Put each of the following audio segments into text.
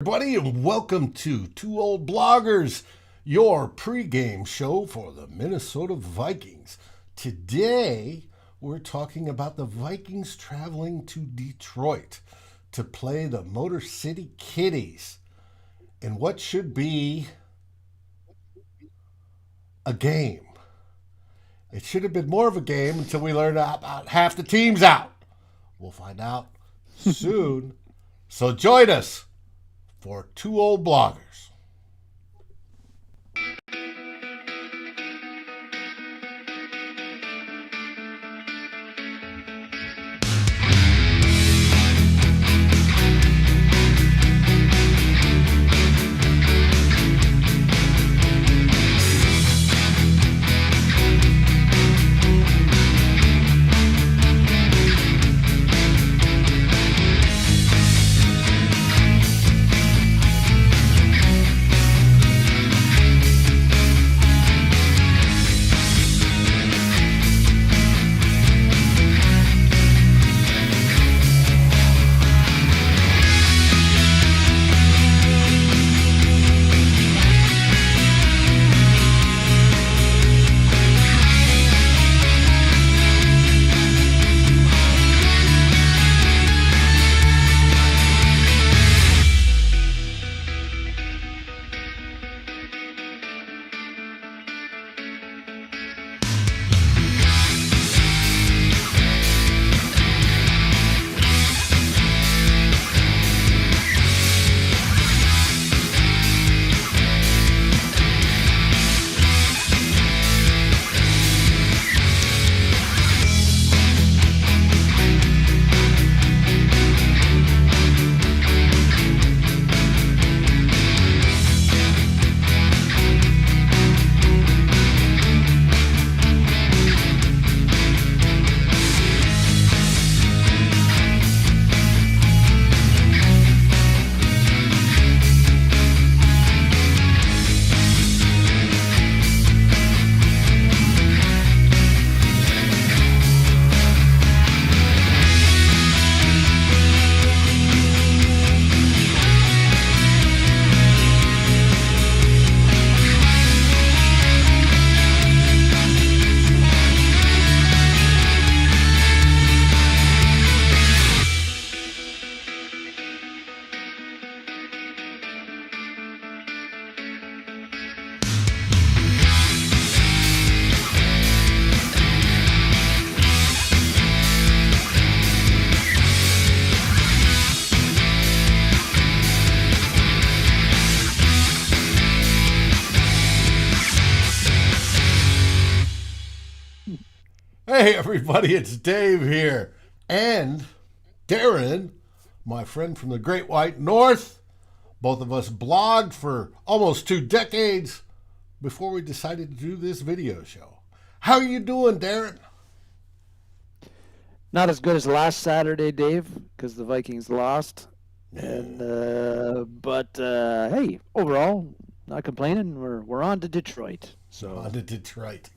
Everybody, and welcome to Two Old Bloggers, your pregame show for the Minnesota Vikings. Today, we're talking about the Vikings traveling to Detroit to play the Motor City Kitties in what should be a game. It should have been more of a game until we learned about half the team's out. We'll find out soon. So join us for Two Old Bloggers. Hey everybody, it's Dave here. And Darren, my friend from the Great White North. Both of us blogged for almost 2 decades before we decided to do this video show. How are you doing, Darren? Not as good as last Saturday, Dave, because the Vikings lost. And but hey, overall, not complaining. We're on to Detroit. So On to Detroit.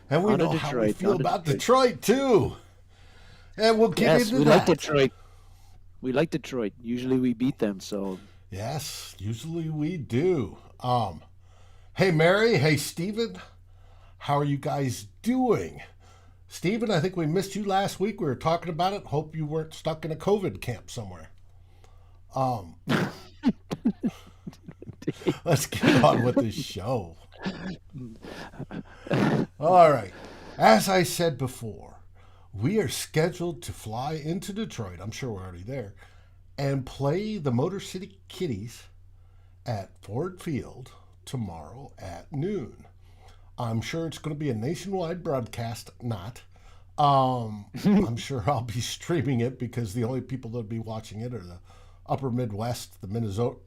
And we On to know how we Detroit, feel on to about Detroit. Detroit, too. And we'll get yes, into we that. like Detroit. We like Detroit. Usually we beat them. So Yes, usually we do. Hey, Mary. Hey, Steven. How are you guys doing? Steven, I think we missed you last week. We were talking about it. Hope you weren't stuck in a COVID camp somewhere. Let's get on with the show. All right. As I said before, we are scheduled to fly into Detroit. I'm sure we're already there. And play the Motor City Kitties at Ford Field tomorrow at noon. I'm sure it's going to be a nationwide broadcast. Not. I'm sure I'll be streaming it because the only people that'll be watching it are the upper Midwest, the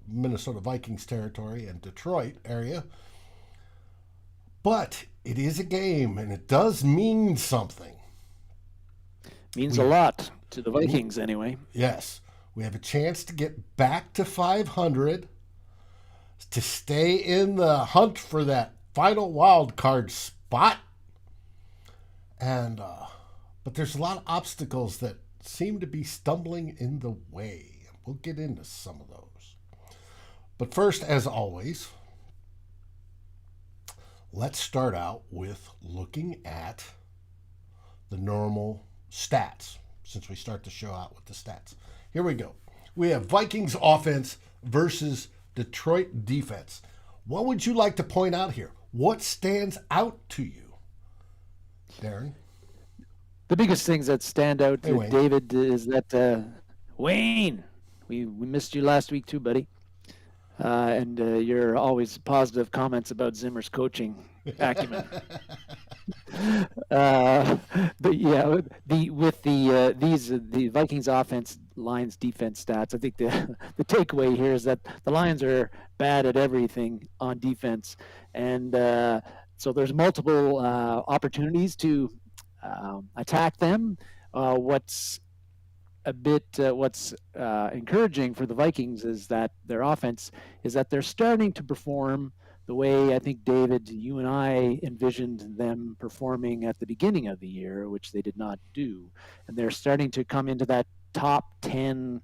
Minnesota Vikings territory, and Detroit area. But it is a game, and it does mean something. means a lot to the Vikings anyway. Yes, we have a chance to get back to 500, to stay in the hunt for that final wild card spot. And but there's a lot of obstacles that seem to be stumbling in the way. We'll get into some of those. But first, as always, let's start out with looking at the normal stats, since we start the show out with the stats. Here we go. We have Vikings offense versus Detroit defense. What would you like to point out here? What stands out to you, Darren? The biggest things that stand out Hey, to Wayne. David is that Wayne, we missed you last week too, buddy. And your always positive comments about Zimmer's coaching acumen. Uh, but yeah, the Vikings offense Lions defense stats. I think the the takeaway here is that the Lions are bad at everything on defense, and so there's multiple opportunities to attack them. What's encouraging for the Vikings is that their offense is that they're starting to perform the way I think, David, you and I envisioned them performing at the beginning of the year, which they did not do. And they're starting to come into that top 10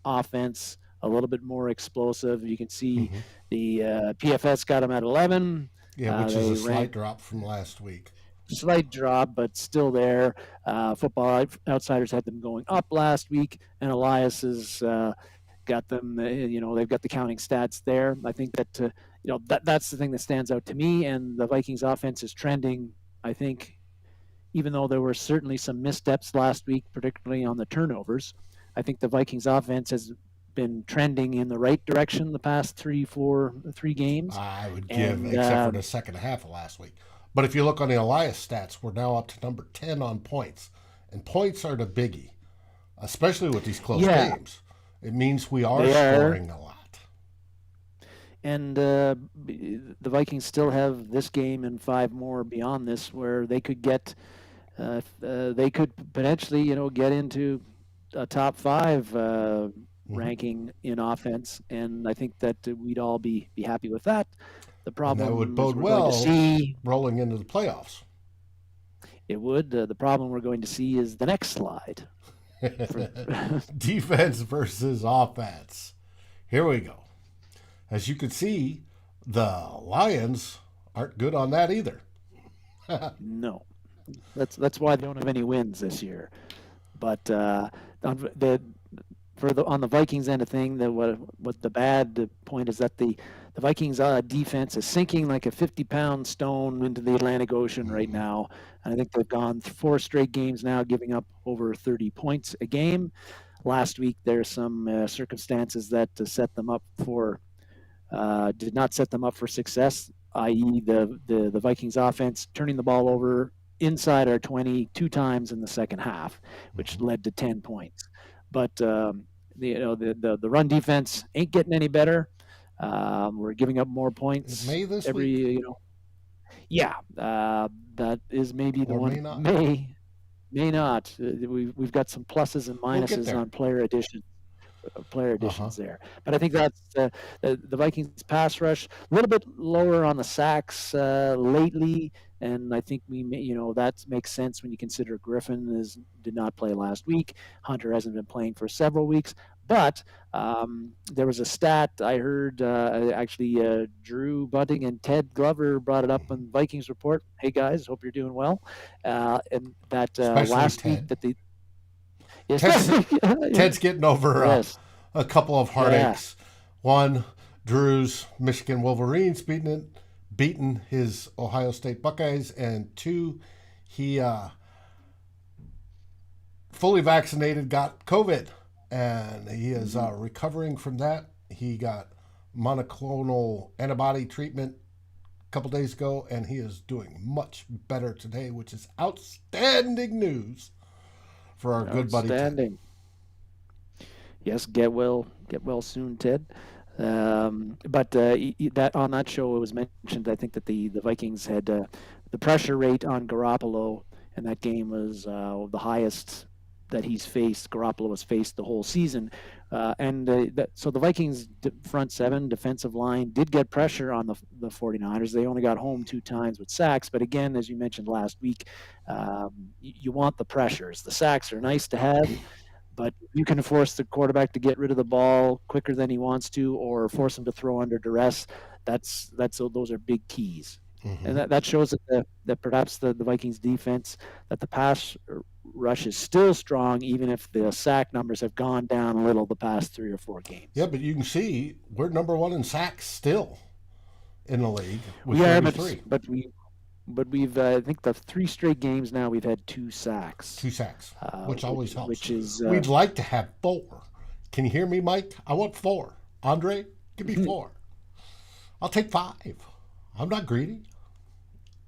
offense a little bit more explosive. You can see the PFS got them at 11. Yeah, which is a slight ranked drop from last week. slight drop, but still there. Football Outsiders had them going up last week, and Elias has got them. They've got the counting stats there. I think that that's the thing that stands out to me. And the Vikings offense is trending. I think, even though there were certainly some missteps last week, particularly on the turnovers, I think the Vikings offense has been trending in the right direction the past three games. I would give, And except for the second half of last week. But if you look on the Elias stats, we're now up to number 10 on points. And points are the biggie, especially with these close games. It means we are scoring a lot. And the Vikings still have this game and 5 more beyond this where they could get, they could potentially, get into a top 5 ranking in offense. And I think that we'd all be happy with that. The problem and that would bode well rolling into the playoffs. It would. The problem we're going to see is the next slide. Defense versus offense. Here we go. As you can see, the Lions aren't good on that either. No. That's why they don't have any wins this year. But on the Vikings end of thing, what the bad point is that the Vikings defense is sinking like a 50-pound stone into the Atlantic Ocean right now. And I think they've gone 4 straight games now, giving up over 30 points a game. Last week, there's some circumstances that set them up for did not set them up for success, i.e. the Vikings offense turning the ball over inside our 20 2 times in the second half, which led to 10 points. But the run defense ain't getting any better. We're giving up more points week. Yeah, that is maybe the one. May not. We've got some pluses and minuses on player additions there. But I think that's the Vikings pass rush a little bit lower on the sacks lately, and I think that makes sense when you consider Griffin did not play last week. Hunter hasn't been playing for several weeks. But there was a stat I heard, actually Drew Bunting and Ted Glover brought it up on Vikings Report. Hey, guys, hope you're doing well. And that last week that Ted's getting over a couple of heartaches. One, Drew's Michigan Wolverines beating his Ohio State Buckeyes. And 2, he fully vaccinated, got COVID. And he is recovering from that. He got monoclonal antibody treatment a couple days ago, and he is doing much better today, which is outstanding news for our good buddy Ted. Yes, get well soon, Ted. But that on that show, it was mentioned, I think, that the Vikings had the pressure rate on Garoppolo, and that game was the highest that Garoppolo has faced the whole season. So the Vikings front 7 defensive line did get pressure on the 49ers. They only got home 2 times with sacks. But again, as you mentioned last week, you want the pressures. The sacks are nice to have, But you can force the quarterback to get rid of the ball quicker than he wants to, or force him to throw under duress. Those are big keys, and Mm-hmm. that shows that perhaps the Vikings defense, that the pass rush is still strong, even if the sack numbers have gone down a little the past 3 or 4 games. Yeah, but you can see we're number one in sacks still in the league with We are, but 33. but we but we've I think the 3 straight games now we've had 2 sacks, 2 sacks, which always helps. which is We'd like to have 4. Can you hear me, Mike? I want 4. Andre, give me 4. I'll take 5. I'm not greedy.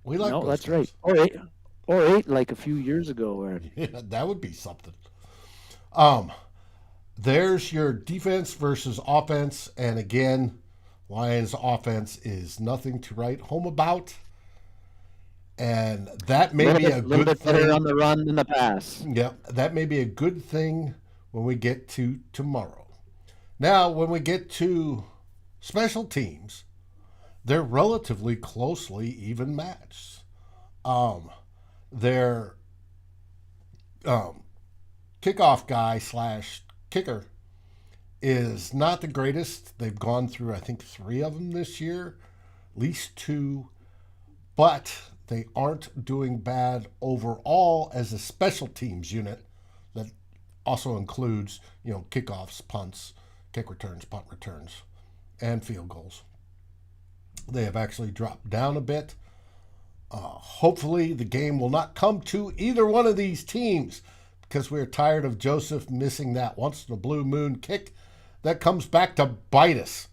We like no, those that's right. guys. Or eight like a few years ago. Or Yeah, that would be something. Um, there's your defense versus offense, and again, Lions offense is nothing to write home about, and that a may little be bit, a little good bit better thing. on the run than the pass. Yeah, that may be a good thing when we get to tomorrow. Now, when we get to special teams, they're relatively closely even matched. Their kickoff guy slash kicker is not the greatest. They've gone through, I think, 3 of them this year, at least 2, but they aren't doing bad overall as a special teams unit that also includes, kickoffs, punts, kick returns, punt returns, and field goals. They have actually dropped down a bit. Hopefully, the game will not come to either one of these teams because we're tired of Joseph missing that once in a blue moon kick that comes back to bite us.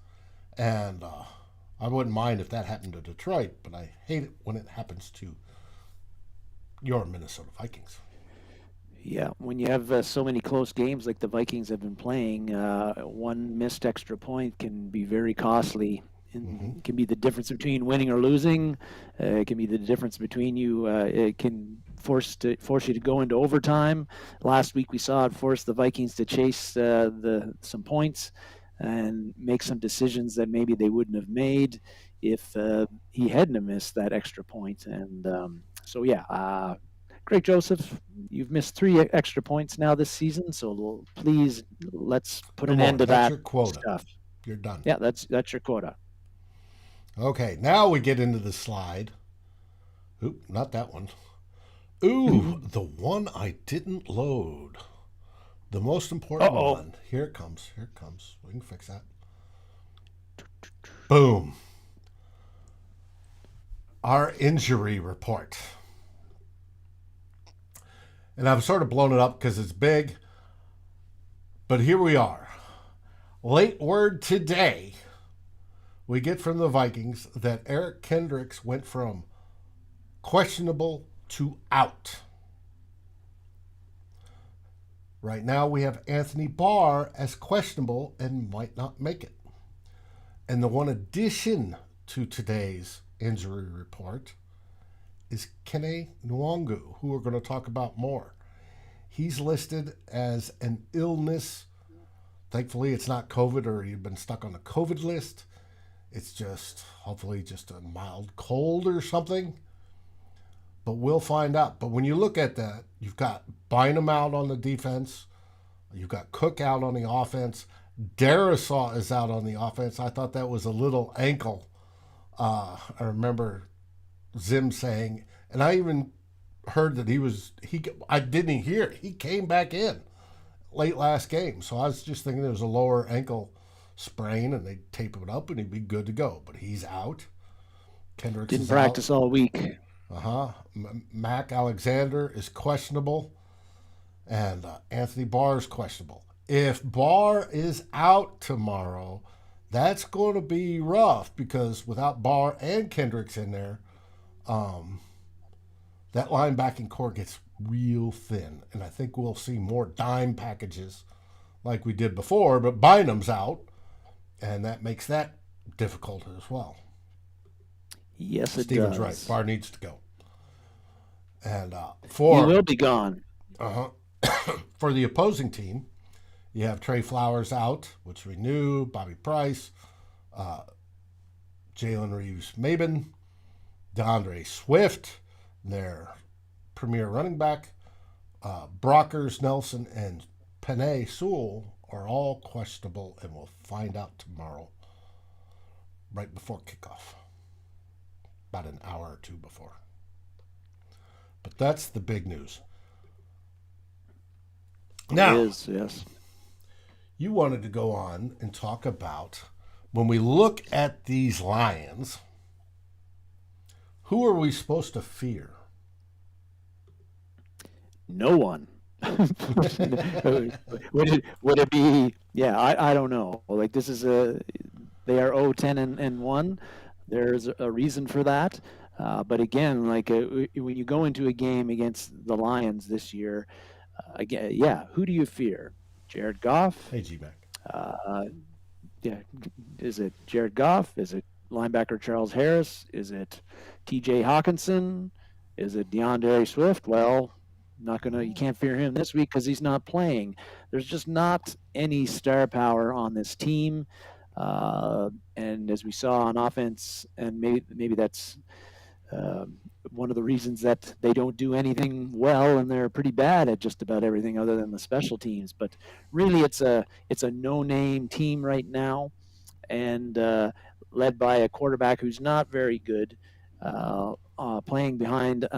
And I wouldn't mind if that happened to Detroit, but I hate it when it happens to your Minnesota Vikings. Yeah, when you have so many close games like the Vikings have been playing, one missed extra point can be very costly. Mm-hmm. And can be the difference between winning or losing. It can be the difference between you. It can force you to go into overtime. Last week we saw it force the Vikings to chase some points and make some decisions that maybe they wouldn't have made if he hadn't have missed that extra point. And so yeah, Greg Joseph, you've missed 3 extra points now this season, so please let's put No an more. end to That's that your quota. stuff. You're done. Yeah, that's your quota. Okay, now we get into the slide. Oop, not that one. Ooh, the one I didn't load. The most important Uh-oh. one. Here it comes. Here it comes. We can fix that. Boom. Our injury report. And I've sort of blown it up because it's big. But here we are. Late word today, we get from the Vikings that Eric Kendricks went from questionable to out. Right now, we have Anthony Barr as questionable and might not make it. And the one addition to today's injury report is Kene Nwangu, who we're going to talk about more. He's listed as an illness. Thankfully, it's not COVID or he'd been stuck on the COVID list. It's just, hopefully, just a mild cold or something. But we'll find out. But when you look at that, you've got Bynum out on the defense. You've got Cook out on the offense. Darisaw is out on the offense. I thought that was a little ankle. I remember Zim saying, and I even heard that I didn't hear it. He came back in late last game. So I was just thinking it was a lower ankle sprain and they'd tape it up and he'd be good to go. But he's out. Kendricks Didn't is practice out. all week. Mac Alexander is questionable. And Anthony Barr is questionable. If Barr is out tomorrow, that's going to be rough because without Barr and Kendricks in there, that linebacking core gets real thin. And I think we'll see more dime packages like we did before, but Bynum's out, and that makes that difficult as well. Yes, it Steven's does. right. Barr needs to go. And He will be gone. For the opposing team, you have Trey Flowers out, which we knew, Bobby Price, Jalen Reeves-Maben, DeAndre Swift, their premier running back, Brockers, Nelson, and Panay Sewell are all questionable, and we'll find out tomorrow, right before kickoff, about an hour or two before. But that's the big news. It Now, is, yes. you wanted to go on and talk about when we look at these Lions, who are we supposed to fear? No one. Would it be? Yeah, I don't know. Like this is they are 0-10 and 1. There's a reason for that. But again, like when you go into a game against the Lions this year, again, yeah, who do you fear? Jared Goff? Hey, G Mac. Uh, yeah, is it Jared Goff? Is it linebacker Charles Harris? Is it T.J. Hawkinson? Is it DeAndre Swift? Well, you can't fear him this week because he's not playing. There's just not any star power on this team. And as we saw on offense, and maybe that's one of the reasons that they don't do anything well, and they're pretty bad at just about everything other than the special teams. But really, it's a no-name team right now, and led by a quarterback who's not very good, playing behind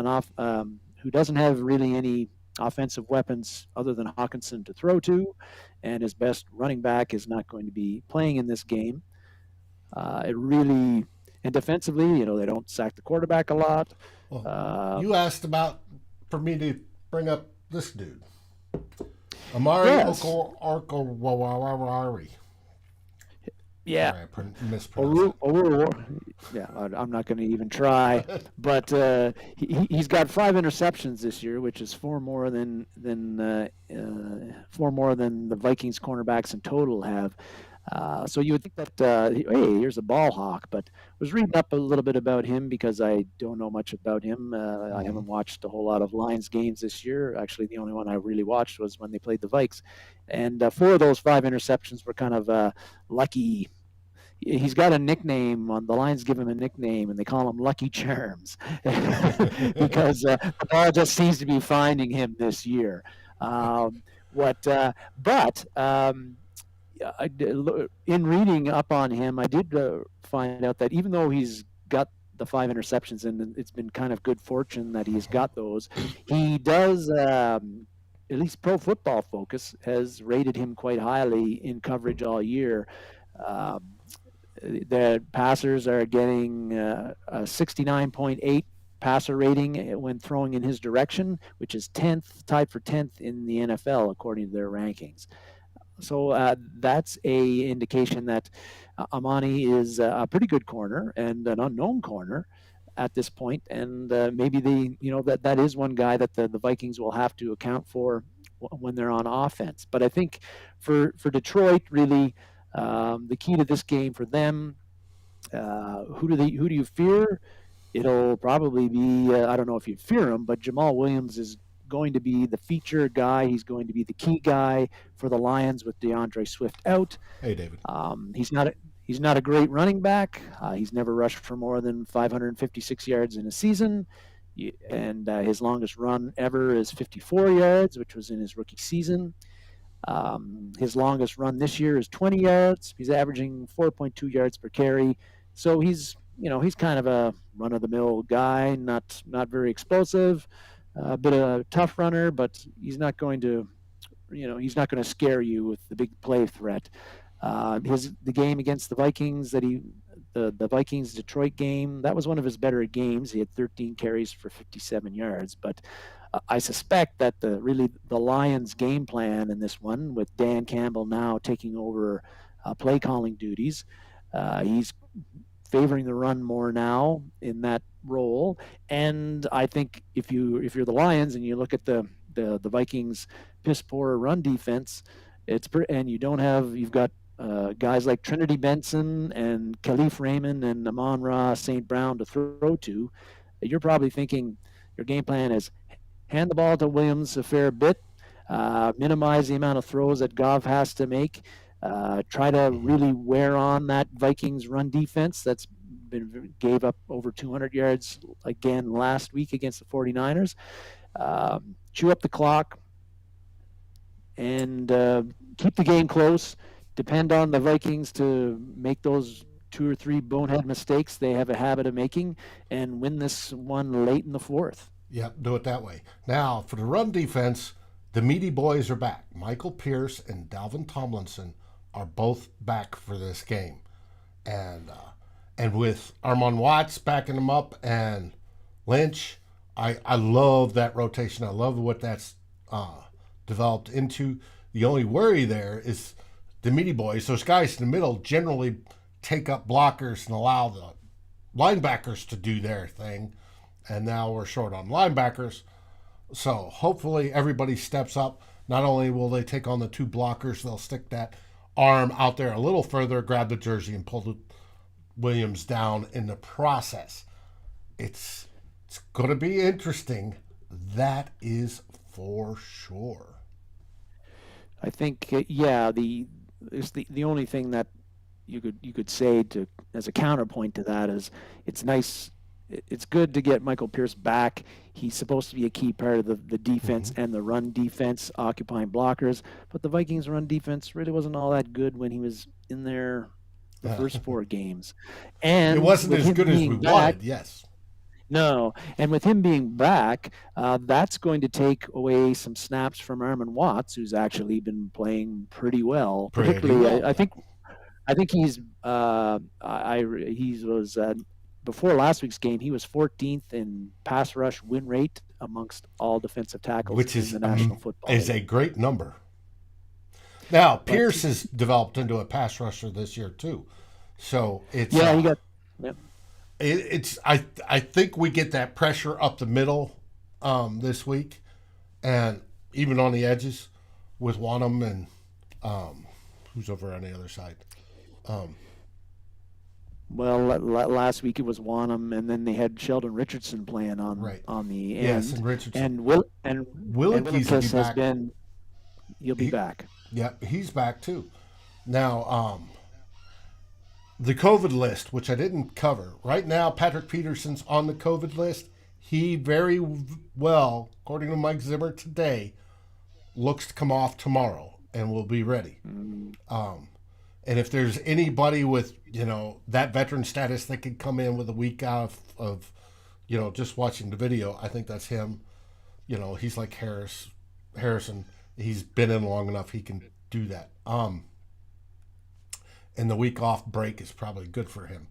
who doesn't have really any offensive weapons other than Hawkinson to throw to, and his best running back is not going to be playing in this game. It really, and defensively, they don't sack the quarterback a lot. Well, you asked for me to bring up this dude, Amari Yes. Okawari. Yeah. Sorry, I mispronounced Yeah, I'm not going to even try. But he's got 5 interceptions this year, which is four more than the Vikings cornerbacks in total have. So you would think that hey, here's a ball hawk. But I was reading up a little bit about him because I don't know much about him. I haven't watched a whole lot of Lions games this year. Actually, the only one I really watched was when they played the Vikes, and 4 of those 5 interceptions were kind of lucky. He's got a nickname. On the Lions give him a nickname, and they call him Lucky Charms because the ball just seems to be finding him this year. But in reading up on him, I did find out that even though he's got the 5 interceptions, and it's been kind of good fortune that he's got those, he does. At least Pro Football Focus has rated him quite highly in coverage all year. The passers are getting a 69.8 passer rating when throwing in his direction, which is tied for 10th in the NFL according to their rankings. So that's a indication that Amani is a pretty good corner and an unknown corner at this point, and maybe that is one guy that the Vikings will have to account for when they're on offense. But I think for Detroit, really, the key to this game for them, who do you fear? It'll probably be I don't know if you fear him, but Jamal Williams is going to be the feature guy. He's going to be the key guy for the Lions with DeAndre Swift out. Hey, David. He's not a great running back. He's never rushed for more than 556 yards in a season, and his longest run ever is 54 yards, which was in his rookie season. His longest run this year is 20 yards. He's averaging 4.2 yards per carry. So he's kind of a run-of-the-mill guy, not very explosive, a bit of a tough runner, but he's not going to scare you with the big play threat. The game against the Vikings the Vikings Detroit game, that was one of his better games. He had 13 carries for 57 yards, but I suspect that the Lions game plan in this one, with Dan Campbell now taking over play calling duties, he's favoring the run more now in that role. And I think if you're the Lions and you look at the Vikings piss poor run defense, and you've got guys like Trinity Benson and Khalif Raymond and Amon-Ra St. Brown to throw to, you're probably thinking your game plan is hand the ball to Williams a fair bit, minimize the amount of throws that Goff has to make, try to really wear on that Vikings run defense that's gave up over 200 yards again last week against the 49ers. Chew up the clock, and keep the game close. Depend on the Vikings to make those two or three bonehead mistakes they have a habit of making, and win this one late in the fourth. Yep, do it that way. Now, for the run defense, the meaty boys are back. Michael Pierce and Dalvin Tomlinson are both back for this game. And with Armon Watts backing them up and Lynch, I love that rotation. I love what that's developed into. The only worry there is the meaty boys. Those guys in the middle generally take up blockers and allow the linebackers to do their thing. And now we're short on linebackers. So hopefully everybody steps up. Not only will they take on the two blockers, they'll stick that arm out there a little further, grab the jersey, and pull the Williams down in the process. It's going to be interesting. That is for sure. I think, yeah, the only thing that you could say to as a counterpoint to that is it's nice. It's good to get Michael Pierce back. He's supposed to be a key part of the defense and the run defense, occupying blockers. But the Vikings' run defense really wasn't all that good when he was in there the first four games. And it wasn't as good as we wanted, yes. No, and with him being back, that's going to take away some snaps from Armon Watts, who's actually been playing pretty well. Particularly, I think he's he was before last week's game, he was 14th in pass rush win rate amongst all defensive tackles which in the National Football League. Is a great number. Now, Pierce has developed into a pass rusher this year too, so it's he got. Yep. It's I think we get that pressure up the middle this week, and even on the edges with Wanham and who's over on the other side. Well, last week it was Wanham, and then they had Sheldon Richardson playing on the end. Yes, and Richardson and Williams has been. He'll be back. Yeah, he's back too. Now, the COVID list, which I didn't cover. Right now, Patrick Peterson's on the COVID list. He very well, according to Mike Zimmer today, looks to come off tomorrow and will be ready. And if there's anybody with, that veteran status that could come in with a week out of just watching the video, I think that's him. He's like Harrison. He's been in long enough. He can do that. And the week off break is probably good for him.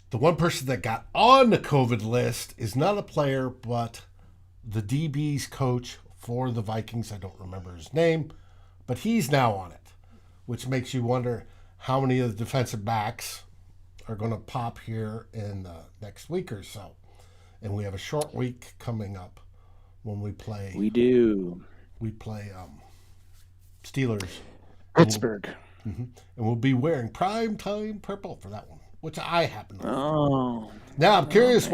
The one person that got on the COVID list is not a player, but the DB's coach for the Vikings. I don't remember his name, but he's now on it, which makes you wonder how many of the defensive backs are going to pop here in the next week or so. And we have a short week coming up when we play. We do. We play Steelers. Pittsburgh. And we'll be wearing primetime purple for that one, which I happen to. Oh. Now I'm curious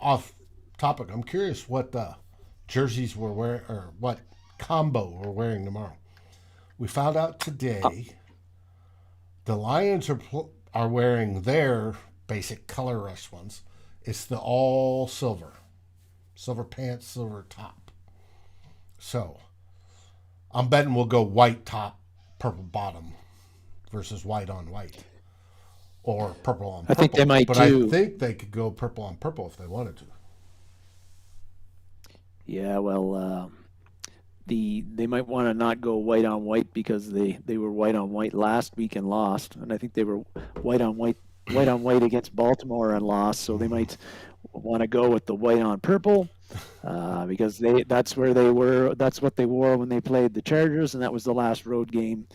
off topic. I'm curious what jerseys we're wearing or what combo we're wearing tomorrow. We found out today the Lions are wearing their basic color rush ones. It's the all silver pants, silver top. So I'm betting we'll go white top, purple bottom versus white on white, or purple on purple. I think they might but too. I think they could go purple on purple if they wanted to. Yeah, well, they might want to not go white on white because they were white on white last week and lost, and I think they were white on white against Baltimore and lost, so they might want to go with the white on purple because that's what they wore when they played the Chargers, and that was the last road game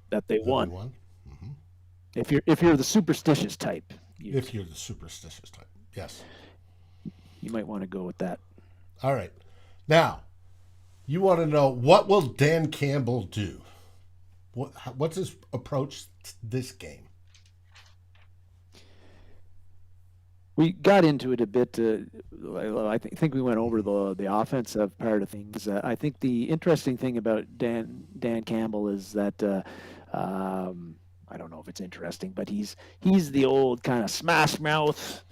that they won. Mm-hmm. If you're the superstitious type. If you're the superstitious type, yes. You might want to go with that. All right. Now, you want to know, what will Dan Campbell do? What's his approach to this game? We got into it a bit. I think we went over the offensive part of things. I think the interesting thing about Dan Campbell is that I don't know if it's interesting, but he's the old kind of smash mouth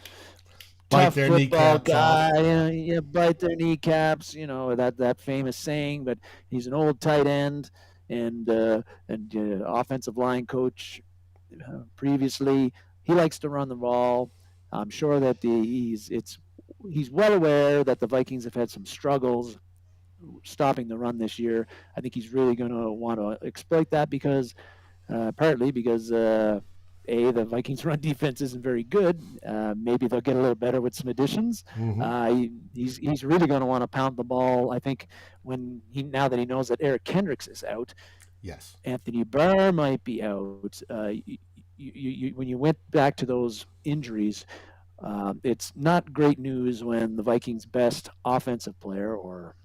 Bite tough their football kneecaps off. guy, Yeah. bite their kneecaps, that famous saying. But he's an old tight end and offensive line coach previously. He likes to run the ball. I'm sure that he's well aware that the Vikings have had some struggles stopping the run this year. I think he's really going to want to exploit that partly because the Vikings' run defense isn't very good. Maybe they'll get a little better with some additions. Mm-hmm. He's really going to want to pound the ball. I think now that he knows that Eric Kendricks is out, Yes. Anthony Barr might be out. When you went back to those injuries, it's not great news when the Vikings' best offensive player, or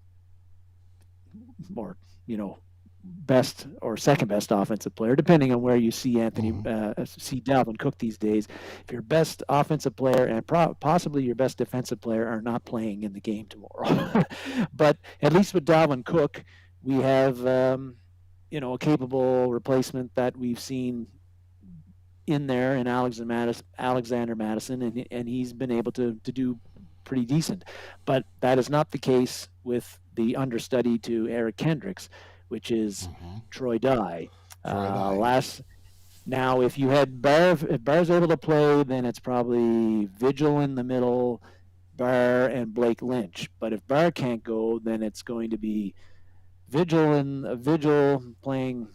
you know, best or second best offensive player, depending on where you see see Dalvin Cook these days. If your best offensive player and possibly your best defensive player are not playing in the game tomorrow, but at least with Dalvin Cook, we have a capable replacement that we've seen in there in Alexander Madison, and he's been able to do pretty decent. But that is not the case with the understudy to Eric Kendricks, which is Troy Dye. Now, if you had if Barr's able to play, then it's probably Vigil in the middle, Barr and Blake Lynch. But if Barr can't go, then it's going to be Vigil playing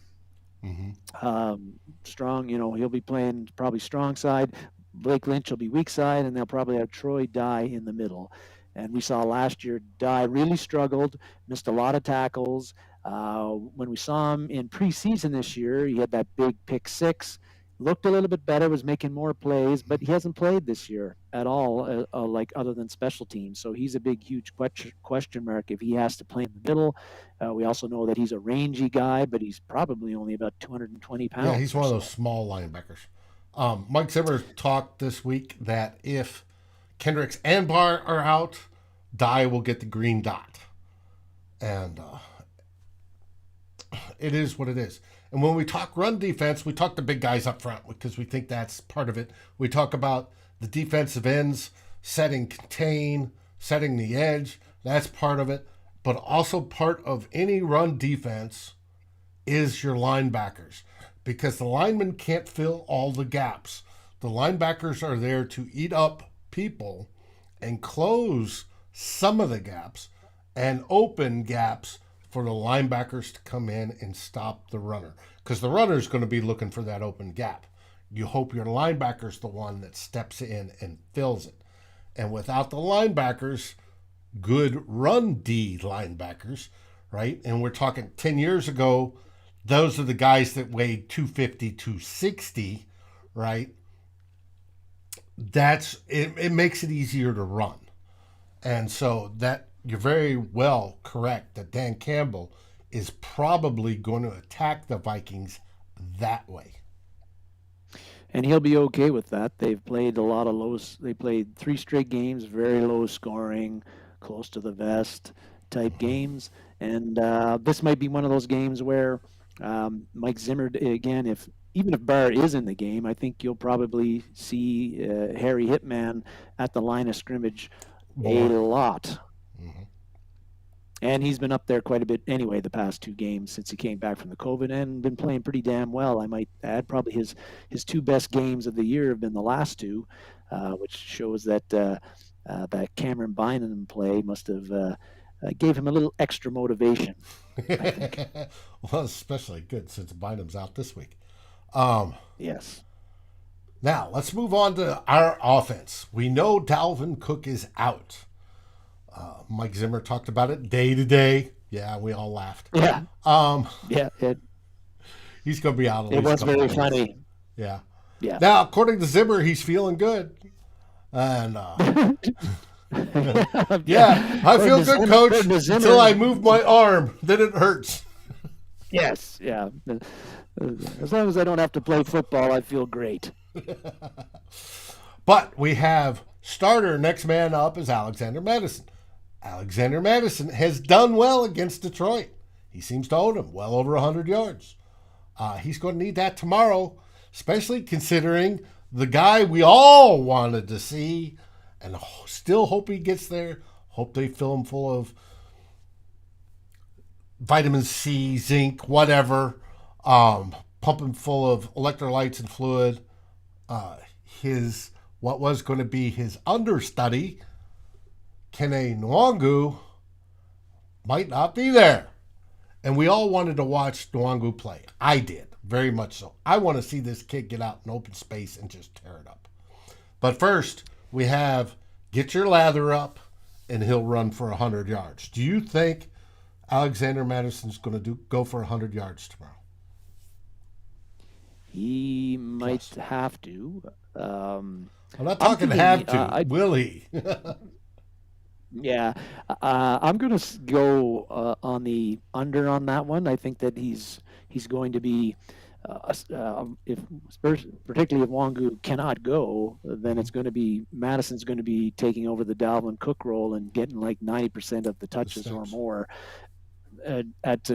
strong. He'll be playing probably strong side. Blake Lynch will be weak side, and they'll probably have Troy Dye in the middle. And we saw last year Dye really struggled, missed a lot of tackles. When we saw him in preseason this year, he had that big pick six, looked a little bit better, was making more plays, but he hasn't played this year at all, like other than special teams. So he's a big, huge question mark if he has to play in the middle. We also know that he's a rangy guy, but he's probably only about 220 pounds. Yeah, he's one of those small linebackers. Mike Zimmer talked this week that if Kendricks and Barr are out, Dye will get the green dot. And it is what it is. And when we talk run defense, we talk the big guys up front because we think that's part of it. We talk about the defensive ends setting contain, setting the edge. That's part of it. But also part of any run defense is your linebackers, because the linemen can't fill all the gaps. The linebackers are there to eat up people and close some of the gaps and open gaps for the linebackers to come in and stop the runner, because the runner is going to be looking for that open gap. You hope your linebacker's the one that steps in and fills it. And without the linebackers, good run D linebackers, right? And we're talking 10 years ago, those are the guys that weighed 250, 260, right? It makes it easier to run. And so that you're very well correct that Dan Campbell is probably going to attack the Vikings that way. And he'll be okay with that. They've played a lot of lows. They played 3 straight games, very low scoring, close to the vest type games. And this might be one of those games where Mike Zimmer, again, even if Barr is in the game, I think you'll probably see Harry Hitman at the line of scrimmage a lot. And he's been up there quite a bit anyway the past 2 games since he came back from the COVID, and been playing pretty damn well. I might add probably his 2 best games of the year have been the last 2, which shows that that Cameron Bynum play must have gave him a little extra motivation, I think. Well, especially good since Bynum's out this week. Yes. Now, let's move on to our offense. We know Dalvin Cook is out. Mike Zimmer talked about it day to day. Yeah, we all laughed. Yeah. Yeah. He's going to be out at least. It was very funny. Yeah. Yeah. Now, according to Zimmer, he's feeling good. And yeah, I feel good, Coach, until I move my arm. Then it hurts. Yes. Yeah. As long as I don't have to play football, I feel great. But we have starter next man up is Alexander Madison. Alexander Madison has done well against Detroit. He seems to own them well over 100 yards. He's going to need that tomorrow, especially considering the guy we all wanted to see and still hope he gets there. Hope they fill him full of vitamin C, zinc, whatever. Pump him full of electrolytes and fluid. His what was going to be his understudy, Kene Nwangu, might not be there. And we all wanted to watch Nwangu play. I did, very much so. I want to see this kid get out in open space and just tear it up. But first, we have get your lather up, and he'll run for 100 yards. Do you think Alexander Madison's going to go for 100 yards tomorrow? He might have to. I'm not talking have to. Will he? Yeah, I'm going to go on the under on that one. I think that he's going to be, if particularly if Nwangu cannot go, then it's going to be Madison's going to be taking over the Dalvin Cook role and getting like 90% of the touches or more at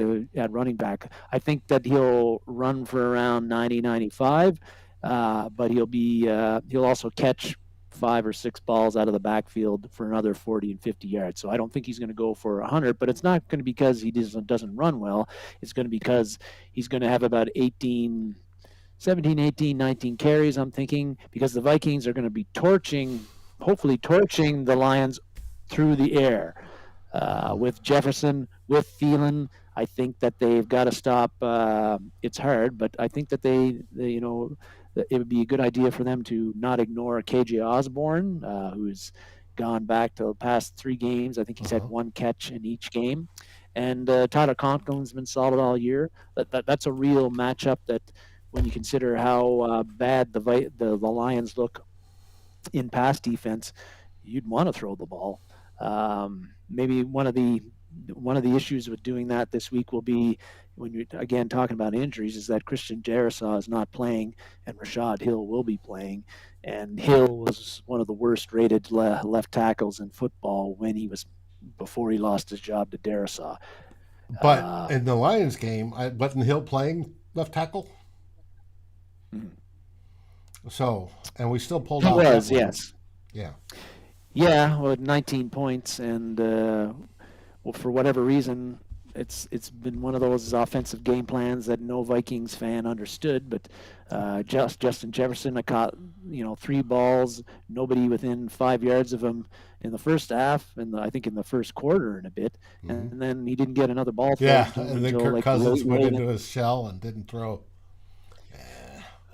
running back. I think that he'll run for around 90, 95, but he'll also catch 5 or 6 balls out of the backfield for another 40 and 50 yards. So I don't think he's going to go for 100, but it's not going to be because he doesn't run well. It's going to be because he's going to have about 17, 18, 19 carries, I'm thinking, because the Vikings are going to be hopefully torching the Lions through the air. With Jefferson, with Thielen, I think that they've got to stop. It's hard, but I think that they it would be a good idea for them to not ignore KJ Osborne, who's gone back to the past 3 games. I think he's had 1 catch in each game. And Tyler Conklin's been solid all year. That's a real matchup that when you consider how bad the Lions look in pass defense, you'd want to throw the ball. Maybe one of the issues with doing that this week will be, when you're again talking about injuries, is that Christian Jerisaw is not playing and Rashad Hill will be playing. And Hill was one of the worst rated left tackles in football before he lost his job to Jerisaw. But in the Lions game, wasn't Hill playing left tackle? Mm-hmm. So, and we still pulled out. He was, yes. Yeah. Yeah, well, 19 points, and for whatever reason, it's been one of those offensive game plans that no Vikings fan understood. But Justin Jefferson, I caught 3 balls, nobody within 5 yards of him in the first half, and I think in the first quarter and a bit, and then he didn't get another ball. Yeah, and then Kirk Cousins went into his shell and didn't throw.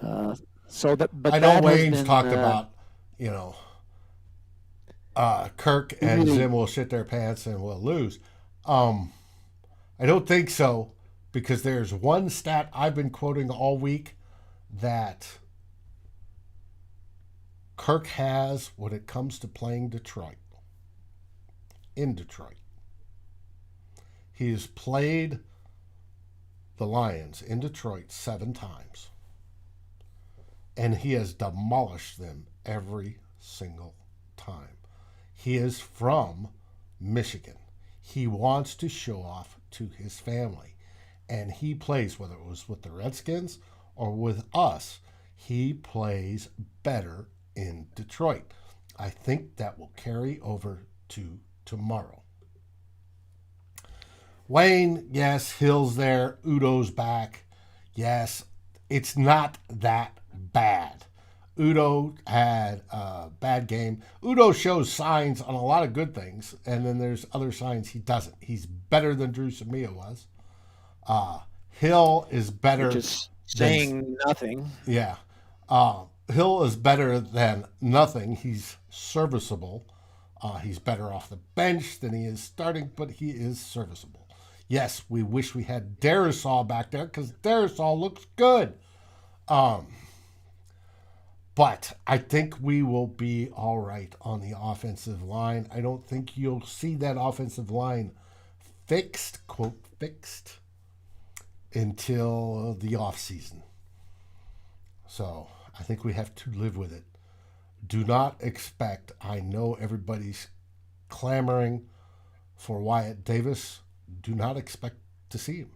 But I know Wayne's talked about Kirk and Zim will shit their pants and will lose. I don't think so, because there's one stat I've been quoting all week that Kirk has when it comes to playing Detroit. In Detroit. He has played the Lions in Detroit 7 times. And he has demolished them every single time. He is from Michigan. He wants to show off to his family. And he plays, whether it was with the Redskins or with us, he plays better in Detroit. I think that will carry over to tomorrow. Wayne, yes, Hill's there. Udo's back. Yes, it's not that bad. Udo had a bad game. Udo shows signs on a lot of good things, and then there's other signs he doesn't. He's better than Drew Samia was. Hill is better. Just saying nothing. Yeah. Hill is better than nothing. He's serviceable. He's better off the bench than he is starting, but he is serviceable. Yes, we wish we had Darisaw back there because Darisaw looks good. But I think we will be all right on the offensive line. I don't think you'll see that offensive line fixed, quote, fixed, until the offseason. So I think we have to live with it. Do not expect, I know everybody's clamoring for Wyatt Davis. Do not expect to see him.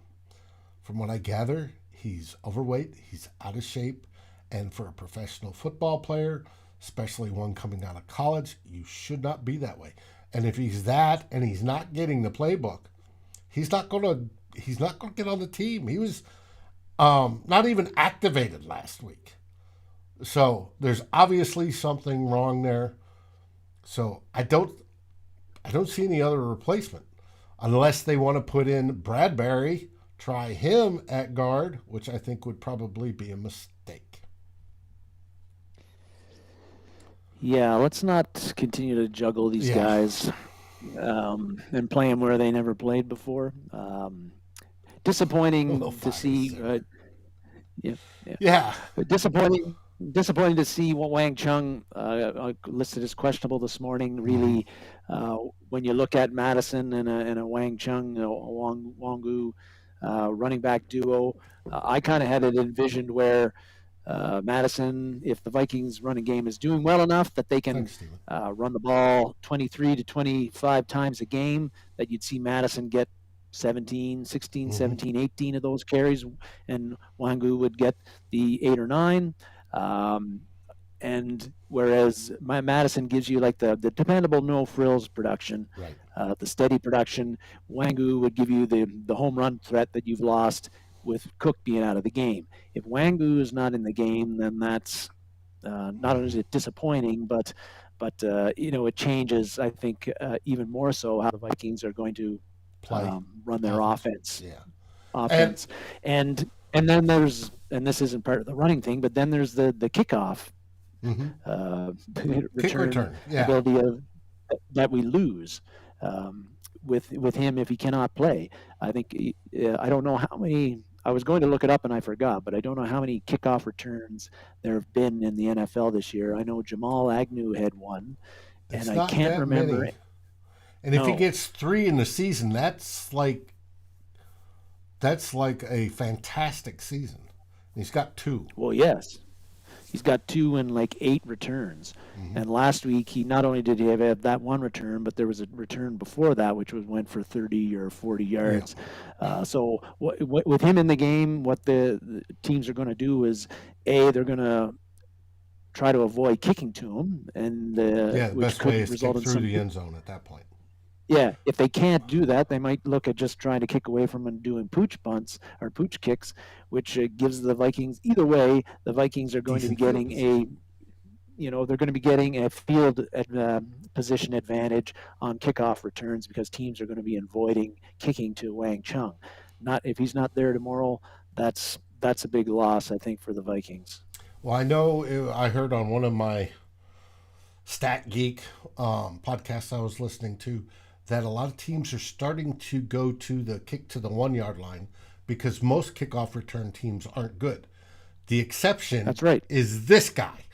From what I gather, he's overweight, he's out of shape, and for a professional football player, especially one coming out of college. You should not be that way. And if he's that and he's not getting the playbook, he's not gonna get on the team. He was not even activated last week. So there's obviously something wrong there. So I don't see any other replacement unless they want to put in Bradbury, try him at guard, which I think would probably be a mistake. Yeah, let's not continue to juggle these Yeah. guys and play them where they never played before. Well, Disappointing to fine. see. Yeah, yeah. Yeah. Disappointing to see what Wang Chung listed as questionable this morning. Mm-hmm. Really, uh, when you look at Madison and a Wang Chung, a Wangu running back duo, I kind of had it envisioned where Madison, if the Vikings running game is doing well enough that they can Thanks, Stephen. run the ball 23 to 25 times a game, that you'd see Madison get 17, 16, Mm-hmm. 17, 18 of those carries, and Wangu would get the 8 or 9. Um, and whereas Madison gives you like the dependable no frills production, Right. the steady production, Wangu would give you the home run threat that you've lost with Cook being out of the game. If Wangu is not in the game, then that's not only is it disappointing, but it changes. I think even more so how the Vikings are going to Play run their offense. offense, Yeah. And offense, and then and this isn't part of the running thing, but then there's the kickoff mm-hmm. uh, Kick return return. Yeah. ability that we lose with him if he cannot play. I think I don't know how many. I was going to look it up and I forgot, but I don't know how many kickoff returns there have been in the NFL this year. I know Jamal Agnew had one, and It's I not can't that remember many. it. And if he No. gets 3 in the season, that's like a fantastic season. He's got 2. Well, yes. He's got 2 and like 8 returns. Mm-hmm. And last week, he not only did he have that one return, but there was a return before that, which went for 30 or 40 yards. Yeah. So with him in the game, what the teams are going to do is, they're going to try to avoid kicking to him, and Yeah, the which best way could is to result kick in through some. the end zone at that point. Yeah, if they can't do that, they might look at just trying to kick away from and doing pooch bunts or pooch kicks, which gives the Vikings. Either way, the Vikings are going to be Decent field getting position. they're going to be getting a field position advantage on kickoff returns because teams are going to be avoiding kicking to Wang Chung. Not if he's not there tomorrow, that's a big loss, I think, for the Vikings. Well, I know I heard on one of my Stat Geek podcasts I was listening to that a lot of teams are starting to go to the kick to the 1 yard line because most kickoff return teams aren't good. The exception That's right. is this guy.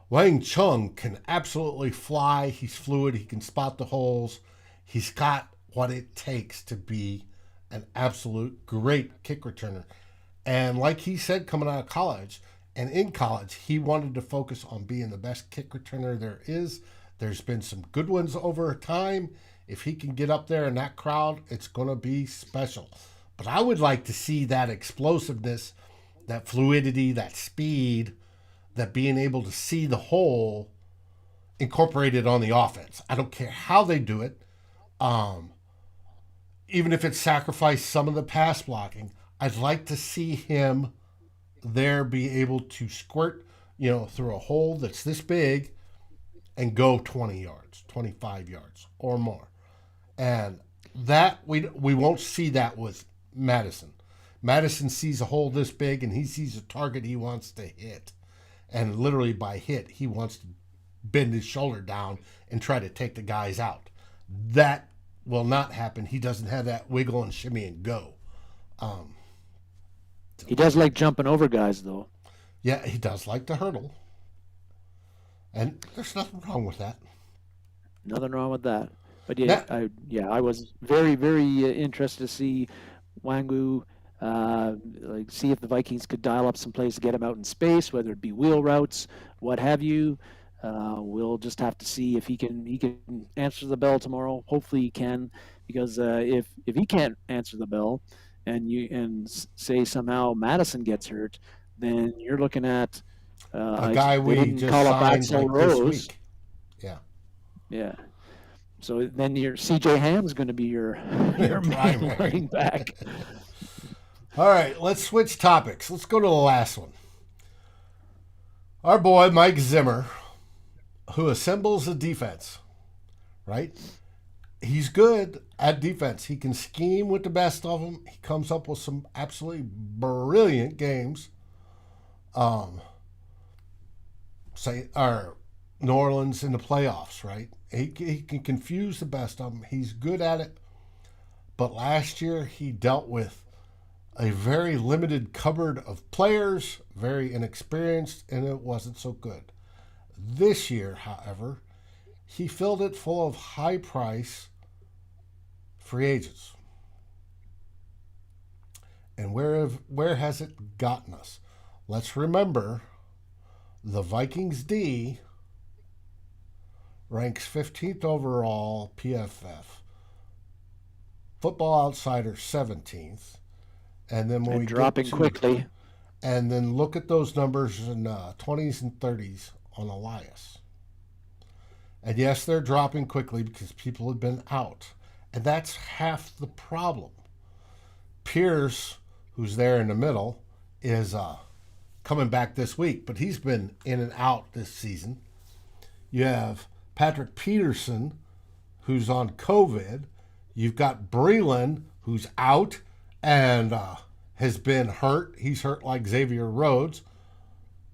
Wang Chung can absolutely fly. He's fluid. He can spot the holes. He's got what it takes to be an absolute great kick returner. And like he said, coming out of college, and in college, he wanted to focus on being the best kick returner there is. There's been some good ones over time. If he can get up there in that crowd, it's going to be special. But I would like to see that explosiveness, that fluidity, that speed, that being able to see the hole incorporated on the offense. I don't care how they do it. Even if it sacrificed some of the pass blocking, I'd like to see him there be able to squirt, through a hole that's this big and go 20 yards, 25 yards or more. And that we won't see that with Madison. Madison sees a hole this big and he sees a target he wants to hit. And literally by hit, he wants to bend his shoulder down and try to take the guys out. That will not happen. He doesn't have that wiggle and shimmy and go. He does like jumping over guys, though. Yeah, he does like to hurdle. And there's nothing wrong with that. Nothing wrong with that. But Now, I was very, very interested to see Wangu, see if the Vikings could dial up some plays to get him out in space, whether it be wheel routes, what have you. We'll just have to see if he can answer the bell tomorrow. Hopefully he can, because if he can't answer the bell, and say somehow Madison gets hurt, then you're looking at A guy They we didn't just call up signed Axel like this Rose. week. Yeah. Yeah. So then your CJ Ham's going to be your your main Primary. running back. All right, let's switch topics. Let's go to the last one. Our boy Mike Zimmer, who assembles a defense, right? He's good at defense. He can scheme with the best of them. He comes up with some absolutely brilliant games. Um, say, or New Orleans in the playoffs, right? He can confuse the best of them. He's good at it. But last year he dealt with a very limited cupboard of players, very inexperienced, and it wasn't so good. This year, however, he filled it full of high price free agents. And where has it gotten us? Let's remember the Vikings D ranks 15th overall PFF. Football Outsider 17th. And then when And we dropping get to quickly. and then look at those numbers in 20s and 30s on Elias. And yes, they're dropping quickly because people have been out. And that's half the problem. Pierce, who's there in the middle, is coming back this week, but he's been in and out this season. You have Patrick Peterson, who's on COVID. You've got Breland, who's out and has been hurt. He's hurt like Xavier Rhodes.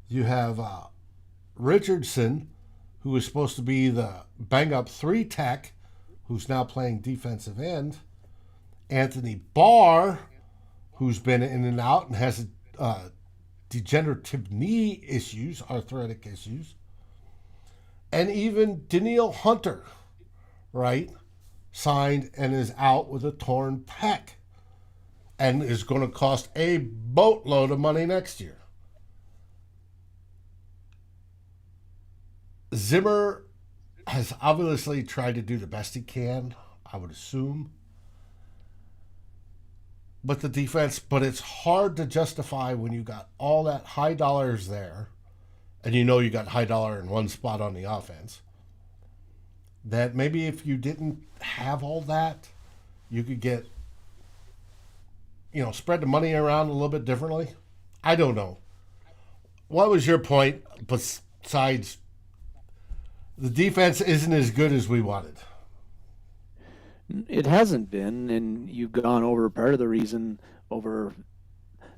You have Richardson, who is supposed to be the bang-up 3 tech, who's now playing defensive end. Anthony Barr, who's been in and out and has degenerative knee issues, arthritic issues. And even Danielle Hunter, right, signed and is out with a torn pec and is going to cost a boatload of money next year. Zimmer has obviously tried to do the best he can, I would assume, but the defense, but it's hard to justify when you got all that high dollars there, and you know you got high dollar in one spot on the offense, that maybe if you didn't have all that, you could get, spread the money around a little bit differently. I don't know. What was your point besides the defense isn't as good as we wanted? It hasn't been, and you've gone over part of the reason over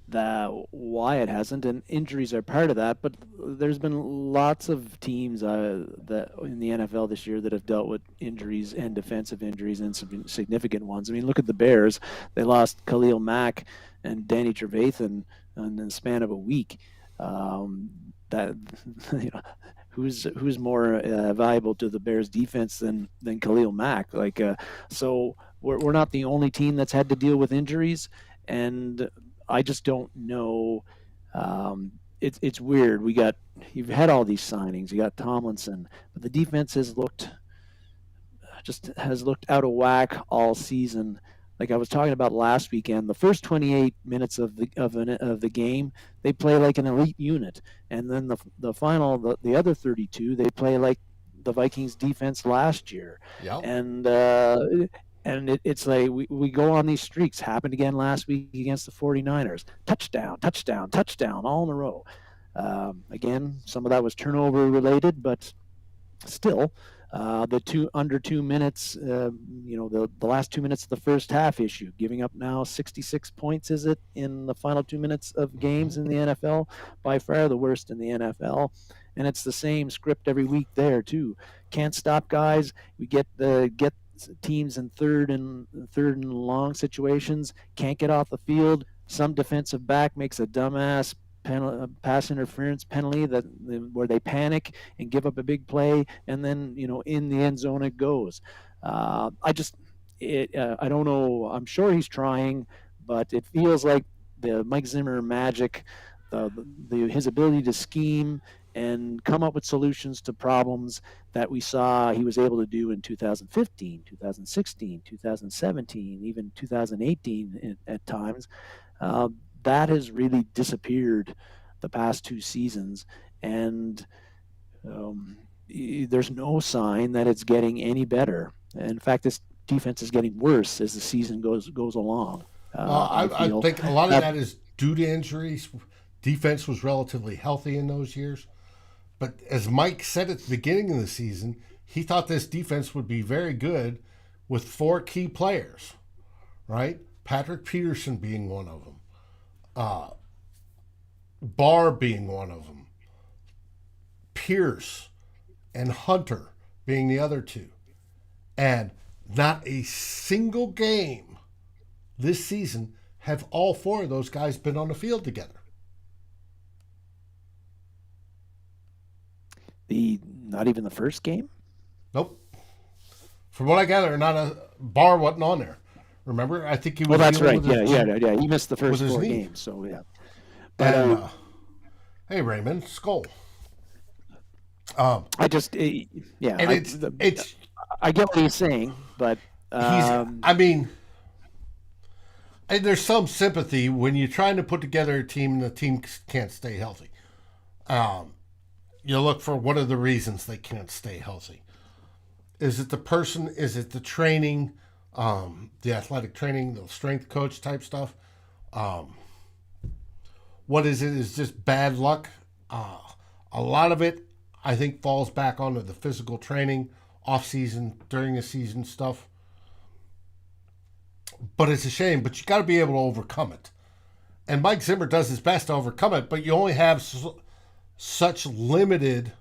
that why it hasn't, and injuries are part of that. But there's been lots of teams that in the NFL this year that have dealt with injuries and defensive injuries and some significant ones. I mean, look at the Bears; they lost Khalil Mack and Danny Trevathan in the span of a week. That who's more valuable to the Bears defense than Khalil Mack? So we're not the only team that's had to deal with injuries, and I just don't know. It's weird. You've had all these signings. You got Tomlinson, but the defense has looked out of whack all season. Like I was talking about last weekend, the first 28 minutes of the game, they play like an elite unit, and then the final the other 32, they play like the Vikings defense last year. Yep. And it's like we go on these streaks. Happened again last week against the 49ers. Touchdown, touchdown, touchdown, all in a row. Again, some of that was turnover related, but still, under 2 minutes, the last 2 minutes of the first half issue, giving up now 66 points, is it, in the final 2 minutes of games in the NFL? By far the worst in the NFL. And it's the same script every week there, too. Can't stop guys. We get teams in third and long situations, can't get off the field. Some defensive back makes a dumbass pass interference penalty where they panic and give up a big play, and then in the end zone it goes. I don't know. I'm sure he's trying, but it feels like the Mike Zimmer magic, his ability to scheme and come up with solutions to problems that we saw he was able to do in 2015, 2016, 2017, even 2018 at times. That has really disappeared the past 2 seasons, and there's no sign that it's getting any better. In fact, this defense is getting worse as the season goes along. I I feel think a lot of that that is due to injuries. Defense was relatively healthy in those years. But as Mike said at the beginning of the season, he thought this defense would be very good with 4 key players, right? Patrick Peterson being one of them, uh, Barr being one of them, Pierce and Hunter being the other two. And not a single game this season have all 4 of those guys been on the field together. not even the first game. Nope. From what I gather, not a Barr wasn't on there. Remember, I think he Well, was that's dealing right. with Yeah. He missed the first his 4 knee. games, so yeah. But And hey, Raymond, skull. I just yeah, And it's I get what he's saying, but he's. I mean, and there's some sympathy when you're trying to put together a team and the team can't stay healthy. You look for what are the reasons they can't stay healthy. Is it the person? Is it the training, the athletic training, the strength coach type stuff? What is it? Is just bad luck? A lot of it, I think, falls back onto the physical training, off season, during the season stuff. But it's a shame. But you got to be able to overcome it. And Mike Zimmer does his best to overcome it. But you only have such limited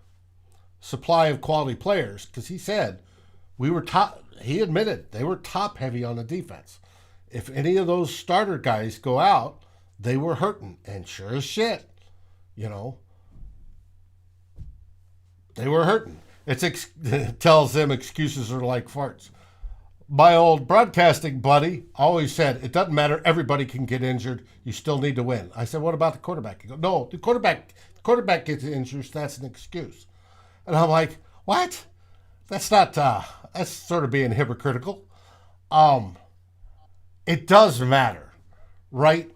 supply of quality players because he said we were top. He admitted they were top heavy on the defense. If any of those starter guys go out, they were hurting, and sure as shit, they were hurting. Tells them excuses are like farts. My old broadcasting buddy always said, it doesn't matter. Everybody can get injured. You still need to win. I said, what about the quarterback? He goes, no, the quarterback gets injured. So that's an excuse. And I'm like, what? That's not, that's sort of being hypocritical. It does matter, right?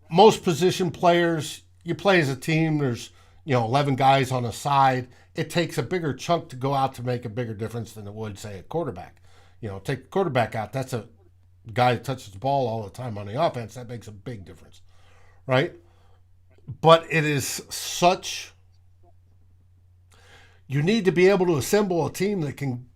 Most position players, you play as a team, there's, 11 guys on a side. It takes a bigger chunk to go out to make a bigger difference than it would, say, a quarterback. Take the quarterback out. That's a guy that touches the ball all the time on the offense. That makes a big difference, right? But it is such... You need to be able to assemble a team that can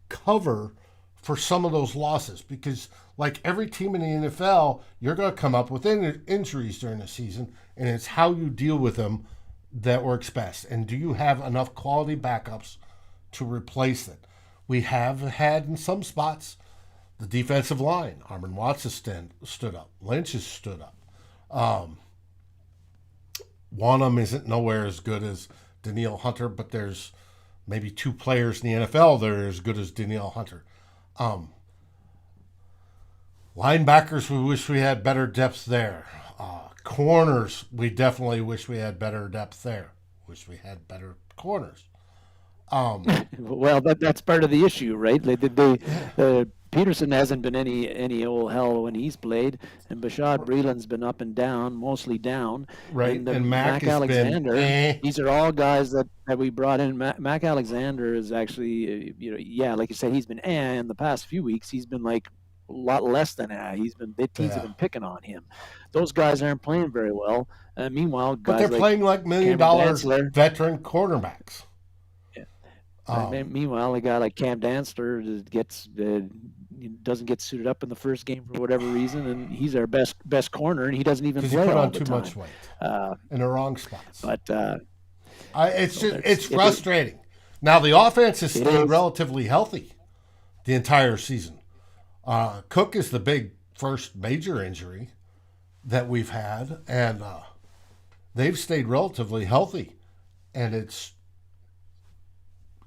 cover for some of those losses because, like every team in the NFL, you're going to come up with injuries during the season, and it's how you deal with them that works best. And do you have enough quality backups to replace it? We have had in some spots the defensive line. Armin Watts has stood up. Lynch has stood up. Wanham isn't nowhere as good as Danielle Hunter, but there's maybe 2 players in the NFL that are as good as Danielle Hunter. Linebackers, we wish we had better depth there. Corners, we definitely wish we had better depth there. Wish we had better corners. Well, that's part of the issue, right? Peterson hasn't been any old hell when he's played, and Bashad Breeland's been up and down, mostly down. Right, and Mac Alexander, been, these are all guys that we brought in. Mac Alexander is actually, like you said, he's been in the past few weeks. He's been like a lot less than the teams have been picking on him. Those guys aren't playing very well. Meanwhile, guys but they're playing like $1 million veteran quarterbacks. Meanwhile, a guy like Cam Dantzler doesn't get suited up in the first game for whatever reason, and he's our best corner, and he doesn't even play all the time. Because he put on too much weight in the wrong spots. But it's frustrating. Now the offense has stayed relatively healthy the entire season. Cook is the big first major injury that we've had, and they've stayed relatively healthy, and it's.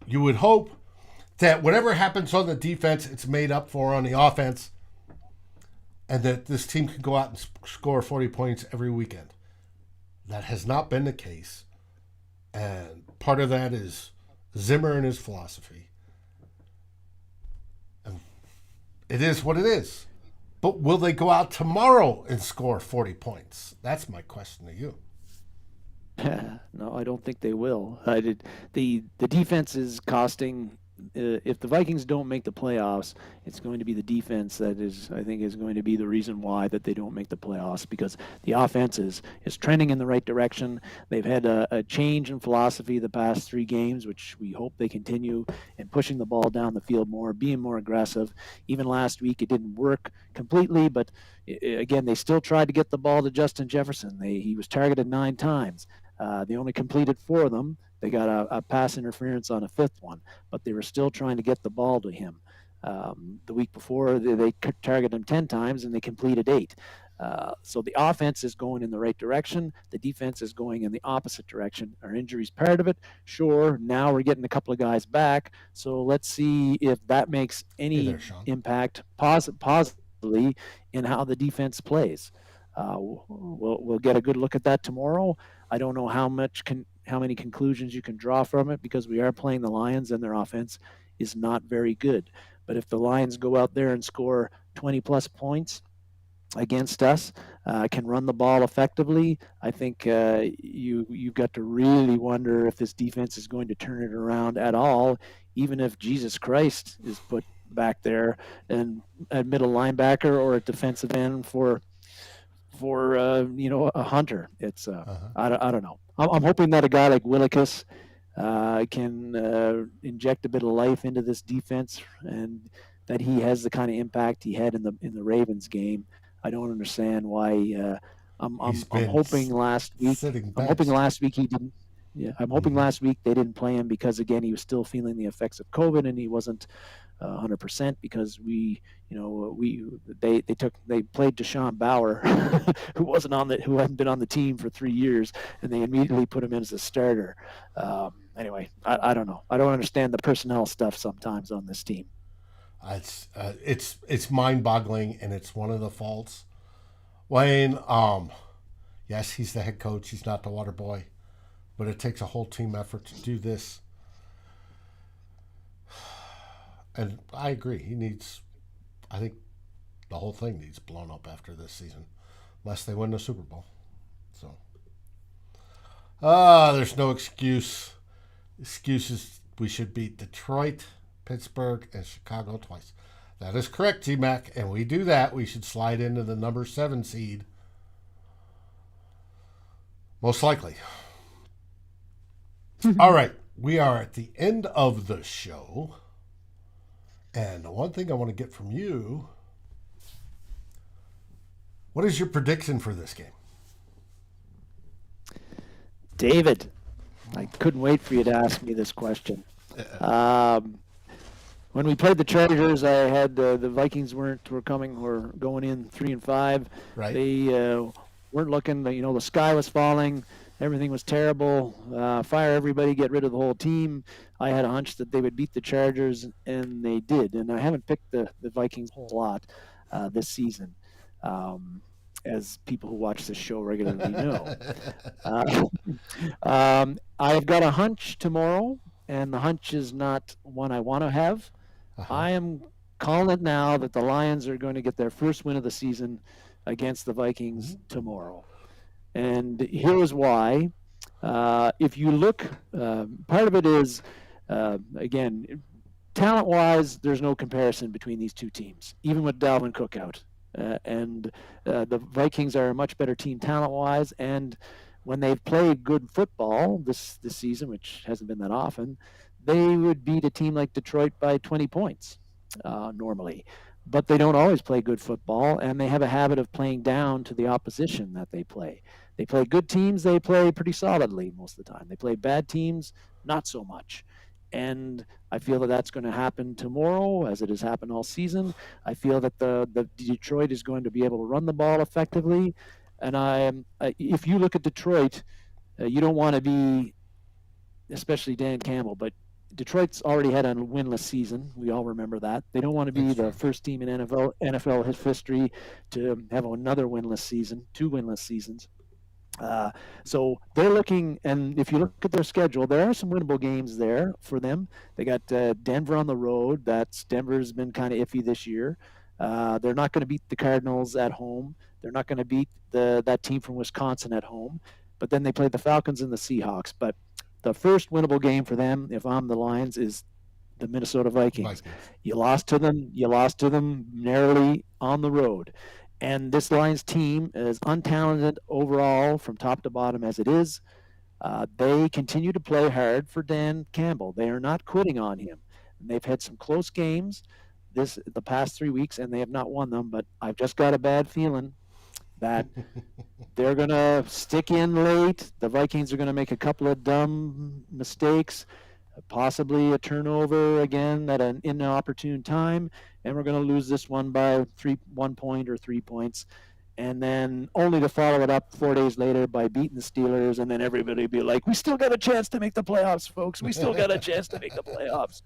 You would hope that whatever happens on the defense, it's made up for on the offense, and that this team can go out and score 40 points every weekend. That has not been the case, and part of that is Zimmer and his philosophy. And it is what it is. But will they go out tomorrow and score 40 points? That's my question to you. No, I don't think they will. I did the defense is costing. If the Vikings don't make the playoffs, it's going to be the defense that is, I think, is going to be the reason why that they don't make the playoffs because the offense is trending in the right direction. They've had a change in philosophy the past 3 games, which we hope they continue in pushing the ball down the field more, being more aggressive. Even last week, it didn't work completely, but again, they still tried to get the ball to Justin Jefferson. He was targeted 9 times. They only completed 4 of them. They got a pass interference on a fifth one, but they were still trying to get the ball to him. The week before, they targeted him 10 times and they completed 8. So the offense is going in the right direction. The defense is going in the opposite direction. Our injuries part of it. Sure, now we're getting a couple of guys back. So let's see if that makes Hey any there, Sean. impact positively in how the defense plays. We'll get a good look at that tomorrow. I don't know how many conclusions you can draw from it because we are playing the Lions and their offense is not very good. But if the Lions go out there and score 20 plus points against us, can run the ball effectively, I think you've got to really wonder if this defense is going to turn it around at all, even if Jesus Christ is put back there and a middle linebacker or a defensive end for a hunter. It's Uh-huh. I don't know. I'm hoping that a guy like Willikis can inject a bit of life into this defense, and that he has the kind of impact he had in the Ravens game. I don't understand why. He's I'm been hoping last week. sitting I'm hoping benched. last week he didn't. Yeah, I'm hoping Mm-hmm. last week they didn't play him because again he was still feeling the effects of COVID and he wasn't 100% because they played Deshaun Bauer, who hadn't been on the team for 3 years, and they immediately put him in as a starter. Anyway, I don't know. I don't understand the personnel stuff sometimes on this team. It's mind-boggling, and it's one of the faults. Wayne, yes, he's the head coach. He's not the water boy, but it takes a whole team effort to do this. And I agree. He needs. I think the whole thing needs blown up after this season, unless they win the Super Bowl. So, there's no excuse. Excuses. We should beat Detroit, Pittsburgh, and Chicago twice. That is correct, G Mac. And we do that. We should slide into the number 7 seed. Most likely. All right. We are at the end of the show. And the one thing I want to get from you, what is your prediction for this game? David, I couldn't wait for you to ask me this question. Um, when we played the Chargers, I had the Vikings were going in 3-5. Right? They weren't looking. The sky was falling. Everything was terrible. Fire everybody, get rid of the whole team. I had a hunch that they would beat the Chargers, and they did. And I haven't picked the Vikings a whole lot this season, as people who watch this show regularly know. Uh, I've got a hunch tomorrow, and the hunch is not one I want to have. Uh-huh. I am calling it now that the Lions are going to get their first win of the season against the Vikings tomorrow. And here's why. If you look, part of it is, again, talent wise, there's no comparison between these two teams, even with Dalvin Cook out. And the Vikings are a much better team talent wise. And when they've played good football this season, which hasn't been that often, they would beat a team like Detroit by 20 points normally. But they don't always play good football, and they have a habit of playing down to the opposition that they play. They play good teams, they play pretty solidly most of the time. They play bad teams, not so much. And I feel that that's going to happen tomorrow, as it has happened all season. I feel that the Detroit is going to be able to run the ball effectively. And if you look at Detroit, you don't want to be, especially Dan Campbell, but Detroit's already had a winless season. We all remember that. They don't want to be That's the true. first team in NFL history to have another winless season, 2 winless seasons. So they're looking, and if you look at their schedule, there are some winnable games there for them. They got Denver on the road. Denver's been kind of iffy this year. They're not going to beat the Cardinals at home. They're not going to beat that team from Wisconsin at home. but then they played the Falcons and the Seahawks. But the first winnable game for them, if I'm the Lions, is the Minnesota Vikings. Vikings. You lost to them. You lost to them narrowly on the road. And this Lions team, as untalented overall from top to bottom as it is, they continue to play hard for Dan Campbell. They are not quitting on him. And they've had some close games the past 3 weeks, and they have not won them. But I've just got a bad feeling that they're going to stick in late. The Vikings are going to make a couple of dumb mistakes, possibly a turnover again at an inopportune time, and we're going to lose this one by 1 point or 3 points. And then only to follow it up 4 days later by beating the Steelers, and then everybody be like, "We still got a chance to make the playoffs, folks. We still got a chance to make the playoffs."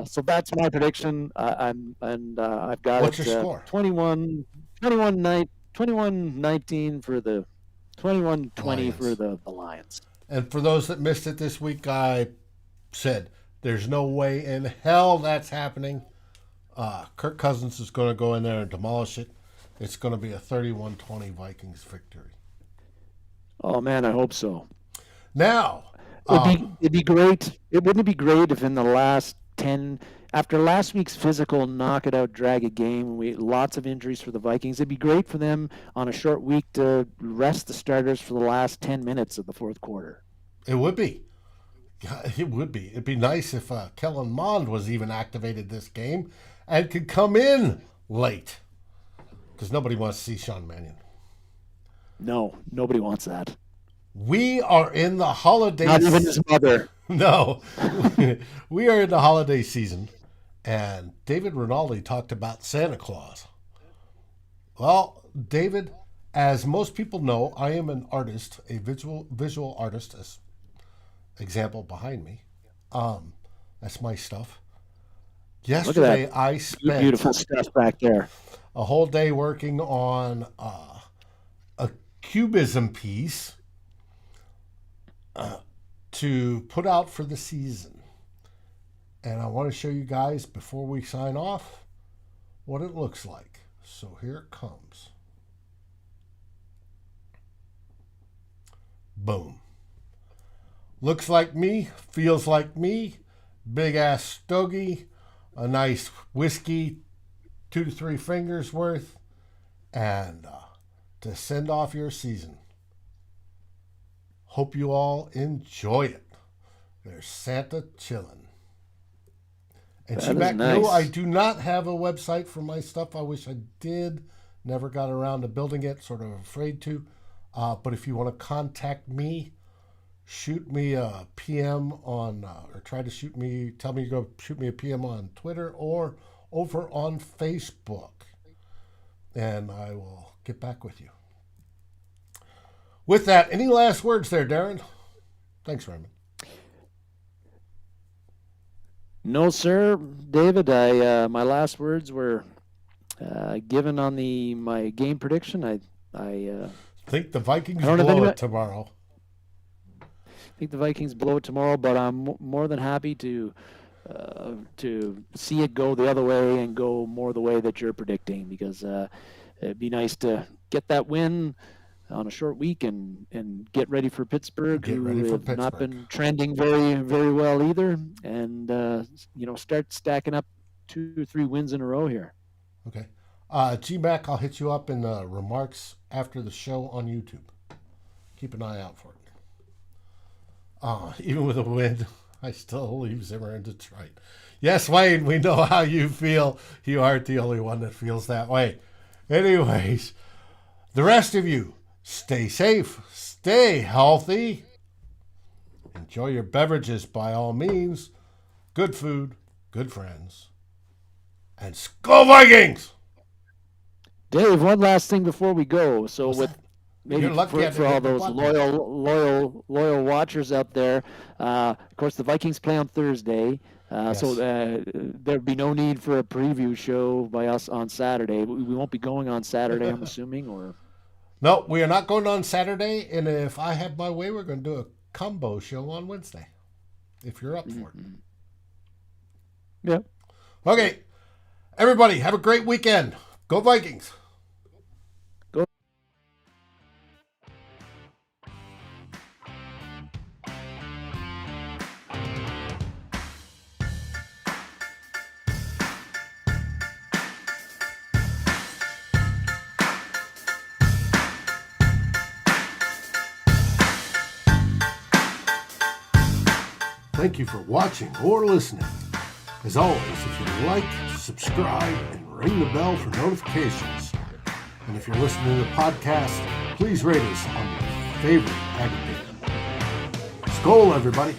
So that's my prediction. I've got What's your score? 21-19 for the 21-20 for the Lions. And for those that missed it this week, I said there's no way in hell that's happening. Kirk Cousins is going to go in there and demolish it. It's going to be a 31-20 Vikings victory. Oh, man, I hope so. Now, it'd be great. Wouldn't it be great if in the last 10, after last week's physical knock-it-out, drag-it game, lots of injuries for the Vikings, it'd be great for them on a short week to rest the starters for the last 10 minutes of the fourth quarter. It would be. It would be. It'd be nice if Kellen Mond was even activated this game and could come in late. Because nobody wants to see Sean Mannion. No, nobody wants that. We are in the holiday season. Not even his mother. No. We are in the holiday season. And David Rinaldi talked about Santa Claus. Well, David, as most people know, I am an artist, a visual artist, as example behind me. That's my stuff. Yesterday, I spent beautiful stuff back there. A whole day working on a cubism piece to put out for the season. And I want to show you guys, before we sign off, what it looks like. So here it comes. Boom. Looks like me, feels like me, big ass stogie, a nice whiskey, 2 to 3 fingers worth, and to send off your season. Hope you all enjoy it. There's Santa chilling. And she back, nice. No, I do not have a website for my stuff. I wish I did. Never got around to building it, sort of afraid to. But if you want to contact me, shoot me a PM on, or try to shoot me, tell me to go shoot me a PM on Twitter or over on Facebook, and I will get back with you. With that, any last words there, Darren? Thanks, Raymond. No, sir, David. My last words were given on my game prediction. I think the Vikings blow it tomorrow. I think the Vikings blow it tomorrow, but I'm more than happy to see it go the other way and go more the way that you're predicting, because it'd be nice to get that win on a short week and get ready for Pittsburgh, who have not been trending very, very well either, and start stacking up 2 or 3 wins in a row here. Okay. G-Mac, I'll hit you up in the remarks after the show on YouTube. Keep an eye out for it. Even with a win, I still leave Zimmer in Detroit. Yes, Wayne, we know how you feel. You aren't the only one that feels that way. Anyways, the rest of you, stay safe, stay healthy, enjoy your beverages by all means, good food, good friends, and Skol Vikings! Dave, one last thing before we go. So What's with that? maybe for all those loyal watchers out there, of course the Vikings play on Thursday, so there'd be no need for a preview show by us on Saturday. We won't be going on Saturday, I'm assuming, or no, we are not going on Saturday, and if I have my way, we're going to do a combo show on Wednesday, if you're up for it. Yeah. Okay, everybody, have a great weekend. Go Vikings. Thank you for watching or listening. As always, if you like, subscribe, and ring the bell for notifications. And if you're listening to the podcast, please rate us on your favorite aggregator. Skol, everybody.